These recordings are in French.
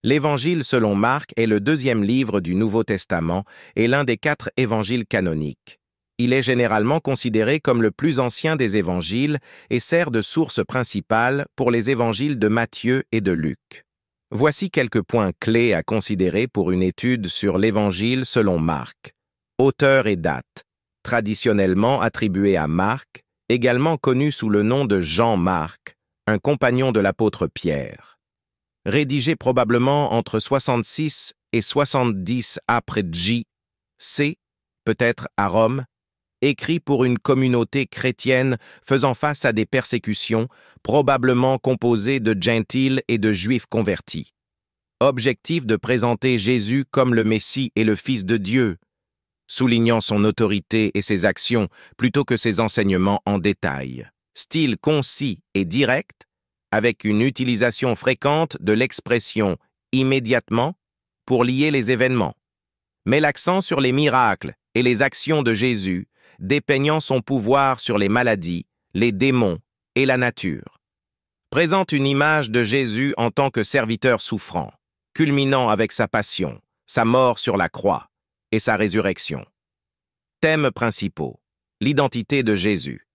L'Évangile selon Marc est le deuxième livre du Nouveau Testament et l'un des 4 évangiles canoniques. Il est généralement considéré comme le plus ancien des évangiles et sert de source principale pour les évangiles de Matthieu et de Luc. Voici quelques points clés à considérer pour une étude sur l'Évangile selon Marc. Auteur et date. Traditionnellement attribué à Marc, également connu sous le nom de Jean-Marc, un compagnon de l'apôtre Pierre. Rédigé probablement entre 66 et 70 après J.C., peut-être à Rome, écrit pour une communauté chrétienne faisant face à des persécutions, probablement composées de gentils et de juifs convertis. Objectif de présenter Jésus comme le Messie et le Fils de Dieu, soulignant son autorité et ses actions plutôt que ses enseignements en détail. Style concis et direct, avec une utilisation fréquente de l'expression « immédiatement » pour lier les événements. Met l'accent sur les miracles et les actions de Jésus, dépeignant son pouvoir sur les maladies, les démons et la nature. Présente une image de Jésus en tant que serviteur souffrant, culminant avec sa passion, sa mort sur la croix et sa résurrection. Thèmes principaux. L'identité de Jésus.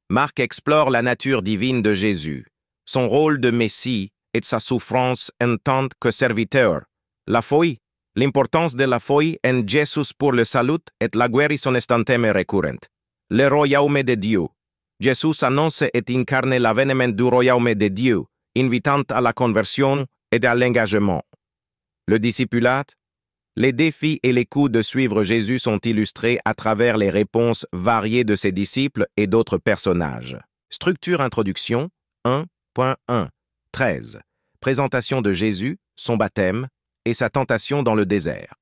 Marc explore la nature divine de Jésus, son rôle de Messie et sa souffrance en tant que serviteur. La foi. L'importance de la foi en Jésus pour le salut et la guérison instantème et récurrente. Le royaume de Dieu. Jésus annonce et incarne l'avènement du royaume de Dieu, invitant à la conversion et à l'engagement. Le discipulat. Les défis et les coups de suivre Jésus sont illustrés à travers les réponses variées de ses disciples et d'autres personnages. Structure introduction 1.1 13. Présentation de Jésus, son baptême et sa tentation dans le désert.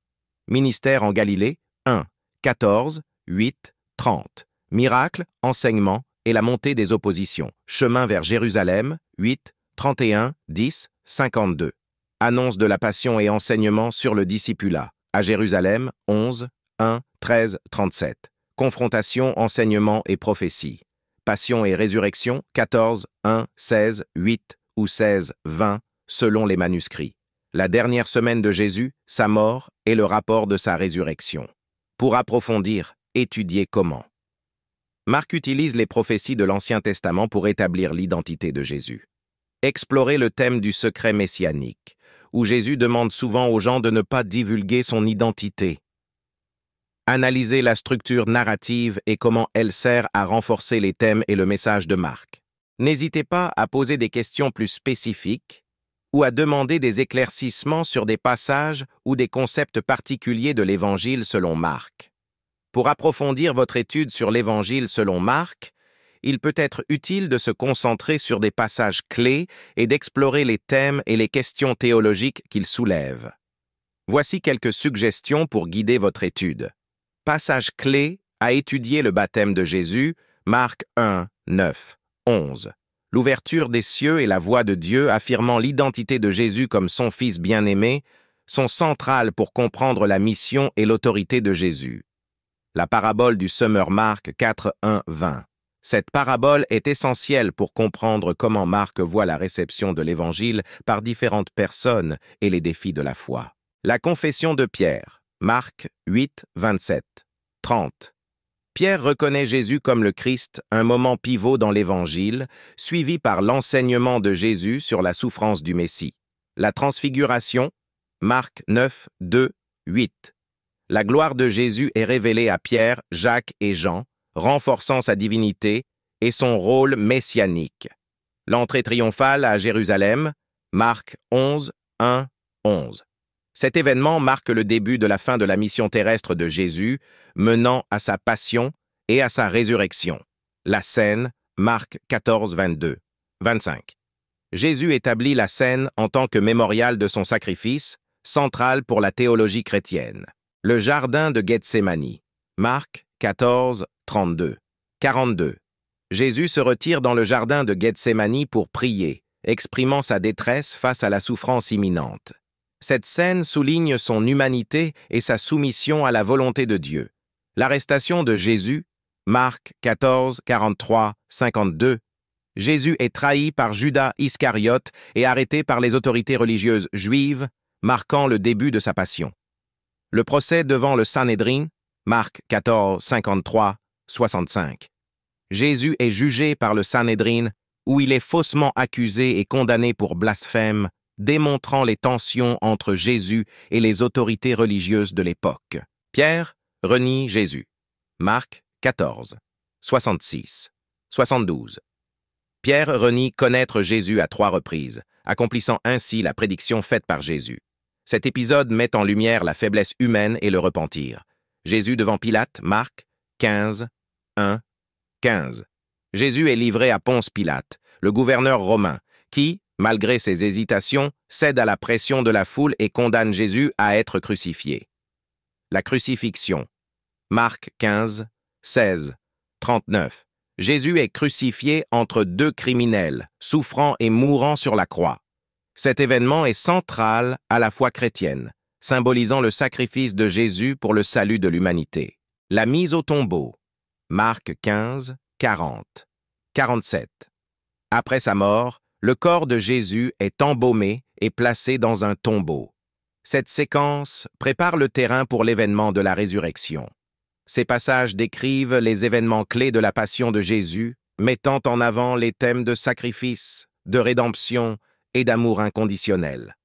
Ministère en Galilée 1, 14, 8, 30. Miracle, enseignement et la montée des oppositions. Chemin vers Jérusalem 8, 31, 10, 52. Annonce de la passion et enseignement sur le discipulat. À Jérusalem 11, 1, 13, 37. Confrontation, enseignement et prophétie. Passion et résurrection 14, 1, 16, 8 ou 16, 20, selon les manuscrits. La dernière semaine de Jésus, sa mort et le rapport de sa résurrection. Pour approfondir, étudier comment. Marc utilise les prophéties de l'Ancien Testament pour établir l'identité de Jésus. Explorer le thème du secret messianique, où Jésus demande souvent aux gens de ne pas divulguer son identité. Analyser la structure narrative et comment elle sert à renforcer les thèmes et le message de Marc. N'hésitez pas à poser des questions plus spécifiques ou à demander des éclaircissements sur des passages ou des concepts particuliers de l'Évangile selon Marc. Pour approfondir votre étude sur l'Évangile selon Marc, il peut être utile de se concentrer sur des passages clés et d'explorer les thèmes et les questions théologiques qu'il soulève. Voici quelques suggestions pour guider votre étude. Passage clé à étudier le baptême de Jésus, Marc 1, 9, 11. L'ouverture des cieux et la voix de Dieu affirmant l'identité de Jésus comme son Fils bien-aimé sont centrales pour comprendre la mission et l'autorité de Jésus. La parabole du semeur Marc 4, 1, 20. Cette parabole est essentielle pour comprendre comment Marc voit la réception de l'Évangile par différentes personnes et les défis de la foi. La confession de Pierre, Marc 8, 27, 30. Pierre reconnaît Jésus comme le Christ, un moment pivot dans l'Évangile, suivi par l'enseignement de Jésus sur la souffrance du Messie. La transfiguration, Marc 9, 2, 8. La gloire de Jésus est révélée à Pierre, Jacques et Jean, renforçant sa divinité et son rôle messianique. L'entrée triomphale à Jérusalem, Marc 11, 1, 11. Cet événement marque le début de la fin de la mission terrestre de Jésus, menant à sa passion et à sa résurrection. La scène, Marc 14, 22, 25. Jésus établit la scène en tant que mémorial de son sacrifice, central pour la théologie chrétienne. Le jardin de Gethsémani, Marc 14, 32, 42. Jésus se retire dans le jardin de Gethsémani pour prier, exprimant sa détresse face à la souffrance imminente. Cette scène souligne son humanité et sa soumission à la volonté de Dieu. L'arrestation de Jésus, Marc 14, 43, 52, Jésus est trahi par Judas Iscariote et arrêté par les autorités religieuses juives, marquant le début de sa passion. Le procès devant le Sanhédrin, Marc 14, 53, 65. Jésus est jugé par le Sanhédrin, où il est faussement accusé et condamné pour blasphème, démontrant les tensions entre Jésus et les autorités religieuses de l'époque. Pierre renie Jésus. Marc 14, 66, 72. Pierre renie connaître Jésus à 3 reprises, accomplissant ainsi la prédiction faite par Jésus. Cet épisode met en lumière la faiblesse humaine et le repentir. Jésus devant Pilate, Marc 15, 1, 15. Jésus est livré à Ponce Pilate, le gouverneur romain, qui, malgré ses hésitations, cède à la pression de la foule et condamne Jésus à être crucifié. La crucifixion. Marc 15, 16, 39. Jésus est crucifié entre 2 criminels, souffrant et mourant sur la croix. Cet événement est central à la foi chrétienne, symbolisant le sacrifice de Jésus pour le salut de l'humanité. La mise au tombeau. Marc 15, 40, 47. Après sa mort, le corps de Jésus est embaumé et placé dans un tombeau. Cette séquence prépare le terrain pour l'événement de la résurrection. Ces passages décrivent les événements clés de la passion de Jésus, mettant en avant les thèmes de sacrifice, de rédemption et d'amour inconditionnel.